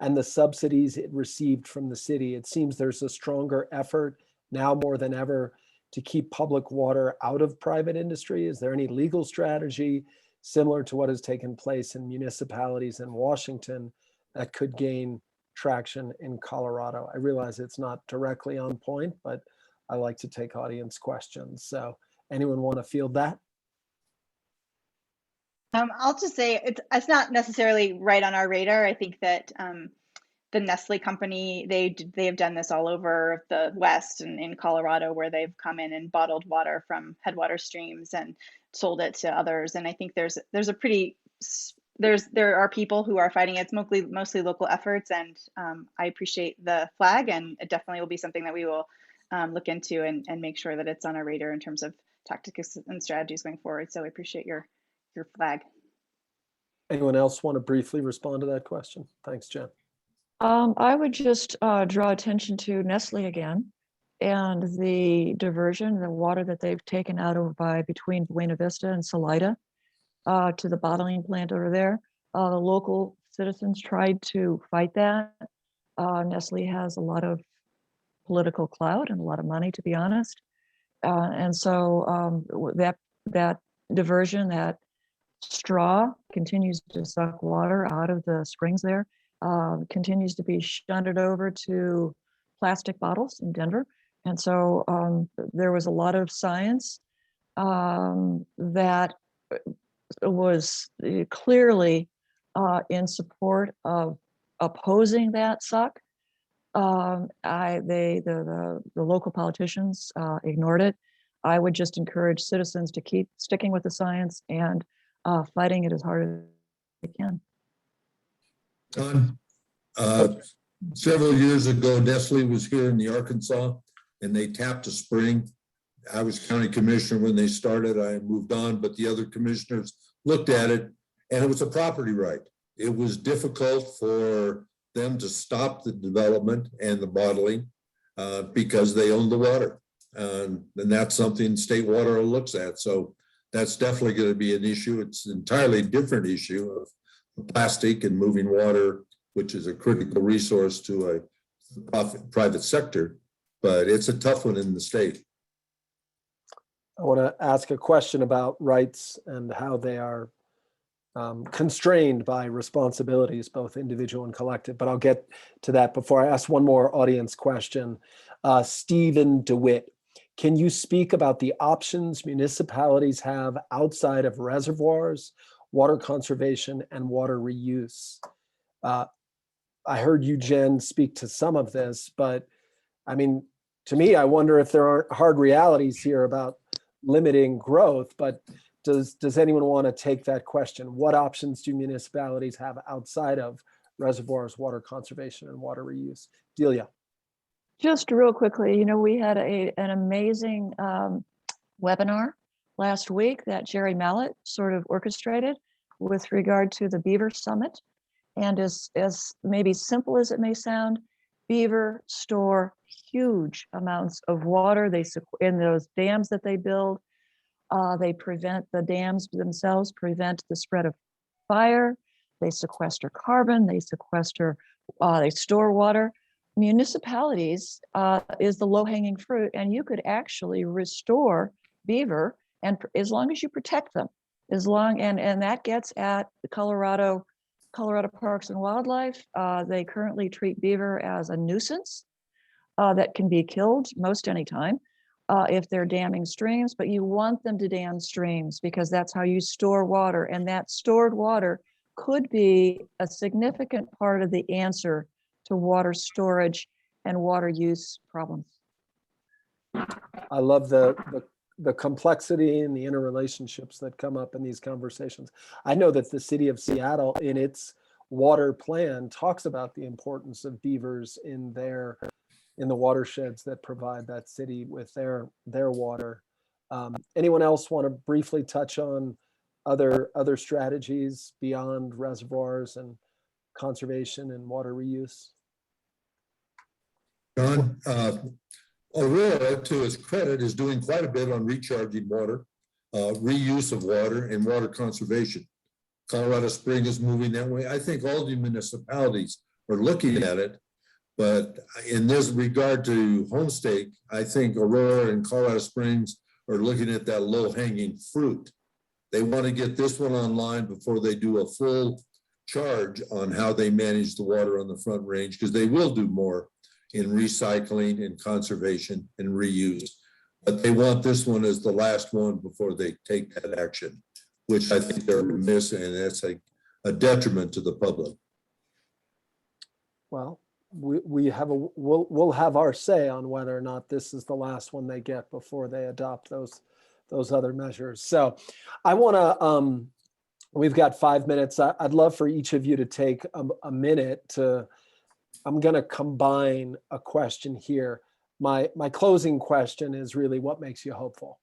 and the subsidies it received from the city? It seems there's a stronger effort now more than ever to keep public water out of private industry. Is there any legal strategy similar to what has taken place in municipalities in Washington that could gain traction in Colorado? I realize it's not directly on point, but I like to take audience questions. So anyone want to field that? I'll just say it's not necessarily right on our radar. I think that the Nestle company, they have done this all over the West and in Colorado, where they've come in and bottled water from headwater streams and sold it to others. And I think there are people who are fighting it. It's mostly local efforts, and I appreciate the flag, and it definitely will be something that we will look into and make sure that it's on our radar in terms of tactics and strategies going forward. So I appreciate your flag. Anyone else want to briefly respond to that question? Thanks, Jen. I would just draw attention to Nestle again and the diversion, the water that they've taken out over by between Buena Vista and Salida to the bottling plant over there. The local citizens tried to fight that. Nestle has a lot of political clout and a lot of money, to be honest. And so that diversion, that straw continues to suck water out of the springs there, continues to be shunted over to plastic bottles in Denver. And so there was a lot of science that was clearly in support of opposing that suck. The local politicians ignored it. I would just encourage citizens to keep sticking with the science and fighting it as hard as they can. Don, several years ago, Nestle was here in the Arkansas, and they tapped a spring. I was county commissioner when they started. I moved on, but the other commissioners looked at it, and it was a property right. It was difficult for them to stop the development and the bottling because they own the water. And that's something state water looks at. So that's definitely going to be an issue. It's an entirely different issue of plastic and moving water, which is a critical resource to a private sector, but it's a tough one in the state. I want to ask a question about rights and how they are constrained by responsibilities, both individual and collective, but I'll get to that before I ask one more audience question. Stephen DeWitt, can you speak about the options municipalities have outside of reservoirs, water conservation, and water reuse? I heard you, Jen, speak to some of this, but I mean, to me, I wonder if there aren't hard realities here about limiting growth, but does anyone want to take that question? What options do municipalities have outside of reservoirs, water conservation, and water reuse? Delia. Just real quickly, you know, we had an amazing webinar last week that Jerry Mallett sort of orchestrated with regard to the Beaver Summit. And as maybe simple as it may sound, beaver store huge amounts of water. In those dams that they build, the dams themselves prevent the spread of fire. They sequester carbon, they store water. Municipalities is the low-hanging fruit, and you could actually restore beaver, and as long as you protect them, and that gets at the Colorado Parks and Wildlife. They currently treat beaver as a nuisance that can be killed most any time if they're damming streams, but you want them to dam streams because that's how you store water, and that stored water could be a significant part of the answer to water storage and water use problems. I love the complexity and the interrelationships that come up in these conversations. I know that the city of Seattle, in its water plan, talks about the importance of beavers in the watersheds that provide that city with their water. Anyone else want to briefly touch on other strategies beyond reservoirs and conservation and water reuse? John, Aurora, to its credit, is doing quite a bit on recharging water, reuse of water, and water conservation. Colorado Spring is moving that way. I think all the municipalities are looking at it, but in this regard to homestake, I think Aurora and Colorado Springs are looking at that low-hanging fruit. They want to get this one online before they do a full charge on how they manage the water on the Front Range, because they will do more in recycling and conservation and reuse. But they want this one as the last one before they take that action. which I think they're missing, and that's a detriment to the public. Well, we'll have our say on whether or not this is the last one they get before they adopt those other measures. So I want to, we've got 5 minutes. I'd love for each of you to take a minute to, I'm going to combine a question here. My closing question is really, what makes you hopeful?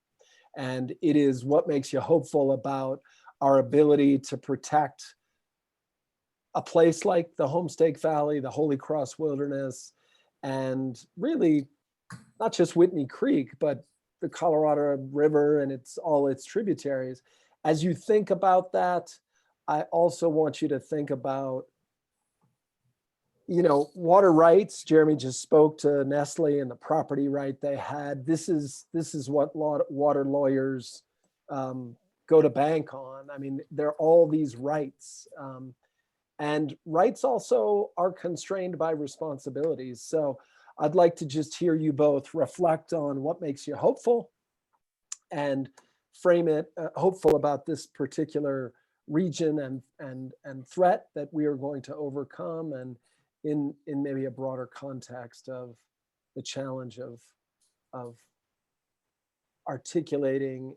And it is, what makes you hopeful about our ability to protect a place like the Homestake Valley, the Holy Cross Wilderness, and really not just Whitney Creek, but the Colorado River and all its tributaries. As you think about that, I also want you to think about, water rights. Jeremy just spoke to Nestle and the property right they had. This is what water lawyers go to bank on. I mean, there are all these rights. And rights also are constrained by responsibilities. So I'd like to just hear you both reflect on what makes you hopeful and frame it hopeful about this particular region and threat that we are going to overcome, and in maybe a broader context of the challenge of articulating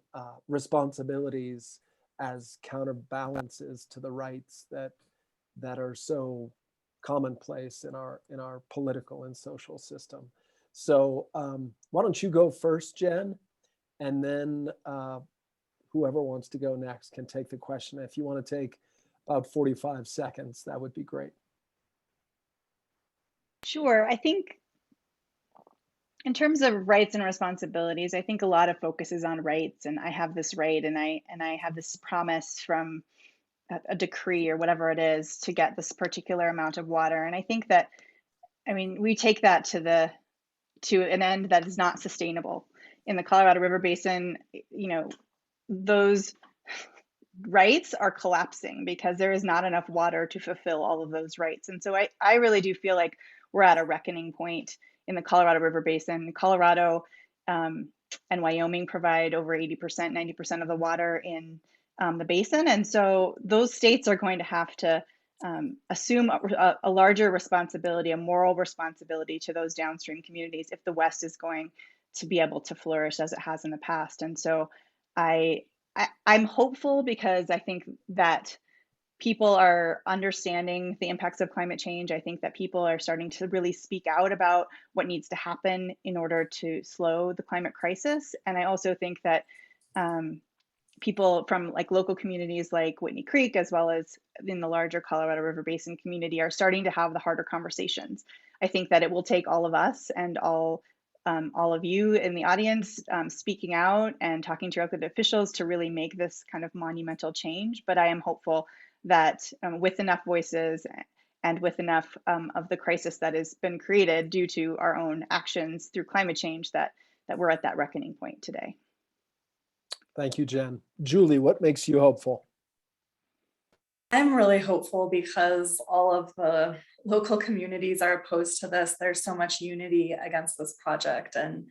responsibilities as counterbalances to the rights that are so commonplace in our political and social system. So why don't you go first, Jen, and then whoever wants to go next can take the question. If you want to take about 45 seconds, that would be great. Sure. I think in terms of rights and responsibilities, I think a lot of focus is on rights, and I have this right, and I have this promise from a decree or whatever it is to get this particular amount of water. And I think that, we take that to an end that is not sustainable. In the Colorado River Basin, those rights are collapsing because there is not enough water to fulfill all of those rights. And so I really do feel like we're at a reckoning point in the Colorado River Basin. Colorado and Wyoming provide over 80%, 90% of the water in the basin. And so those states are going to have to assume a larger responsibility, a moral responsibility to those downstream communities if the West is going to be able to flourish as it has in the past. And so I'm hopeful because I think that people are understanding the impacts of climate change. I think that people are starting to really speak out about what needs to happen in order to slow the climate crisis. And I also think that people from local communities like Whitney Creek, as well as in the larger Colorado River Basin community, are starting to have the harder conversations. I think that it will take all of us and all of you in the audience speaking out and talking to elected officials to really make this kind of monumental change. But I am hopeful that with enough voices and with enough of the crisis that has been created due to our own actions through climate change, that we're at that reckoning point today. Thank you, Jen. Juli, what makes you hopeful? I'm really hopeful because all of the local communities are opposed to this. There's so much unity against this project. And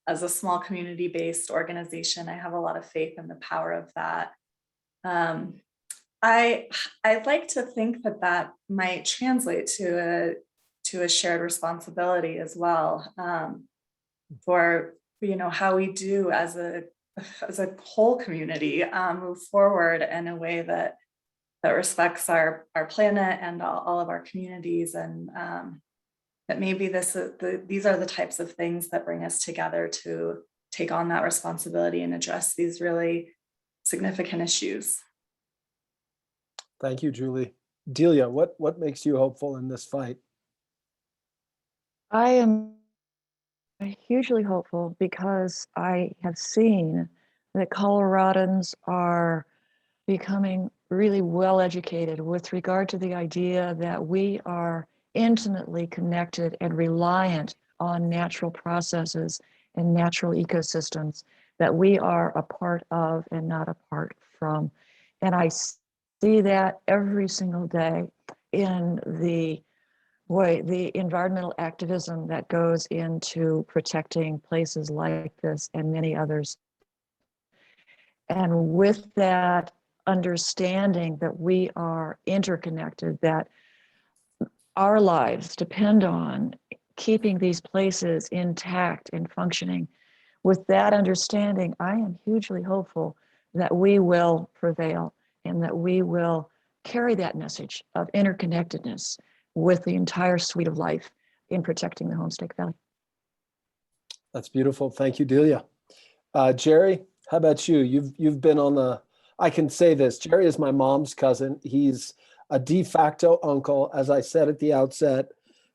as a small community-based organization, I have a lot of faith in the power of that. I'd like to think that might translate to a shared responsibility as well, for how we do as a whole community move forward in a way that respects our planet and all of our communities, and that maybe these are the types of things that bring us together to take on that responsibility and address these really significant issues. Thank you, Juli. Delia, what makes you hopeful in this fight? I am hugely hopeful because I have seen that Coloradans are becoming really well educated with regard to the idea that we are intimately connected and reliant on natural processes and natural ecosystems that we are a part of and not apart from. And I see that every single day in the environmental activism that goes into protecting places like this and many others. And with that, understanding that we are interconnected, that our lives depend on keeping these places intact and functioning. With that understanding, I am hugely hopeful that we will prevail and that we will carry that message of interconnectedness with the entire suite of life in protecting the Homestake Valley. That's beautiful. Thank you, Delia. Jerry, how about you? You've been on the, I can say this, Jerry is my mom's cousin. He's a de facto uncle. As I said at the outset,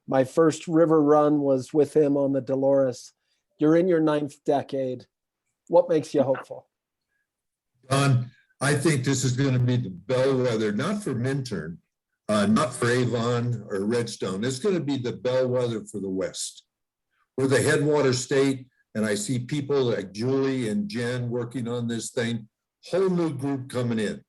my first river run was with him on the Dolores. You're in your 9th decade. What makes you hopeful? Don, I think this is going to be the bellwether, not for Minturn, not for Avon or Redstone. It's going to be the bellwether for the West. We're the headwater state, and I see people like Juli and Jen working on this thing, whole new group coming in.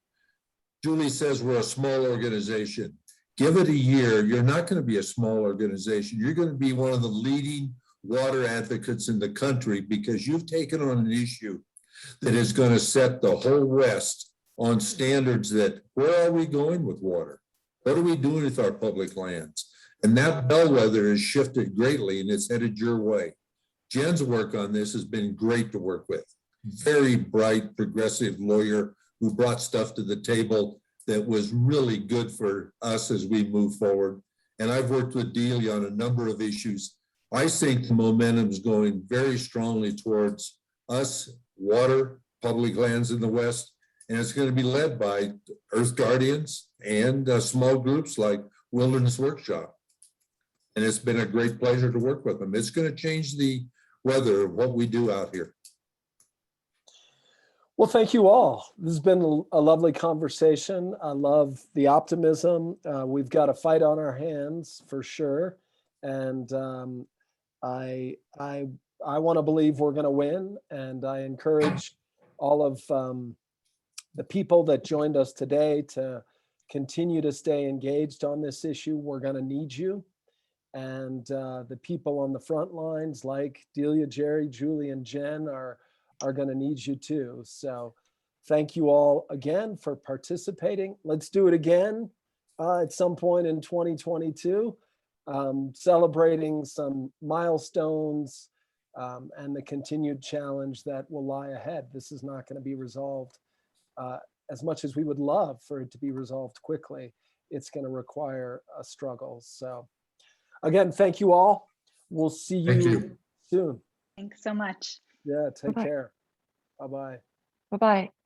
Juli says we're a small organization. Give it a year. You're not going to be a small organization. You're going to be one of the leading water advocates in the country because you've taken on an issue that is going to set the whole West on standards that, where are we going with water? What are we doing with our public lands? And that bellwether has shifted greatly and it's headed your way. Jen's work on this has been great to work with. Very bright, progressive lawyer who brought stuff to the table that was really good for us as we move forward. And I've worked with Delia on a number of issues. I think the momentum is going very strongly towards us, water, public lands in the West, and it's going to be led by Earth Guardians and small groups like Wilderness Workshop. And it's been a great pleasure to work with them. It's going to change the weather of what we do out here. Well, thank you all. This has been a lovely conversation. I love the optimism. We've got a fight on our hands for sure. And I want to believe we're going to win. And I encourage all of the people that joined us today to continue to stay engaged on this issue. We're going to need you. And the people on the front lines like Delia, Jerry, Juli, and Jen are going to need you too. So thank you all again for participating. Let's do it again at some point in 2022, celebrating some milestones and the continued challenge that will lie ahead. This is not going to be resolved as much as we would love for it to be resolved quickly. It's going to require a struggle. So again, thank you all. We'll see you soon. Thanks so much. Yeah, take Bye-bye. care. Bye-bye. Bye-bye.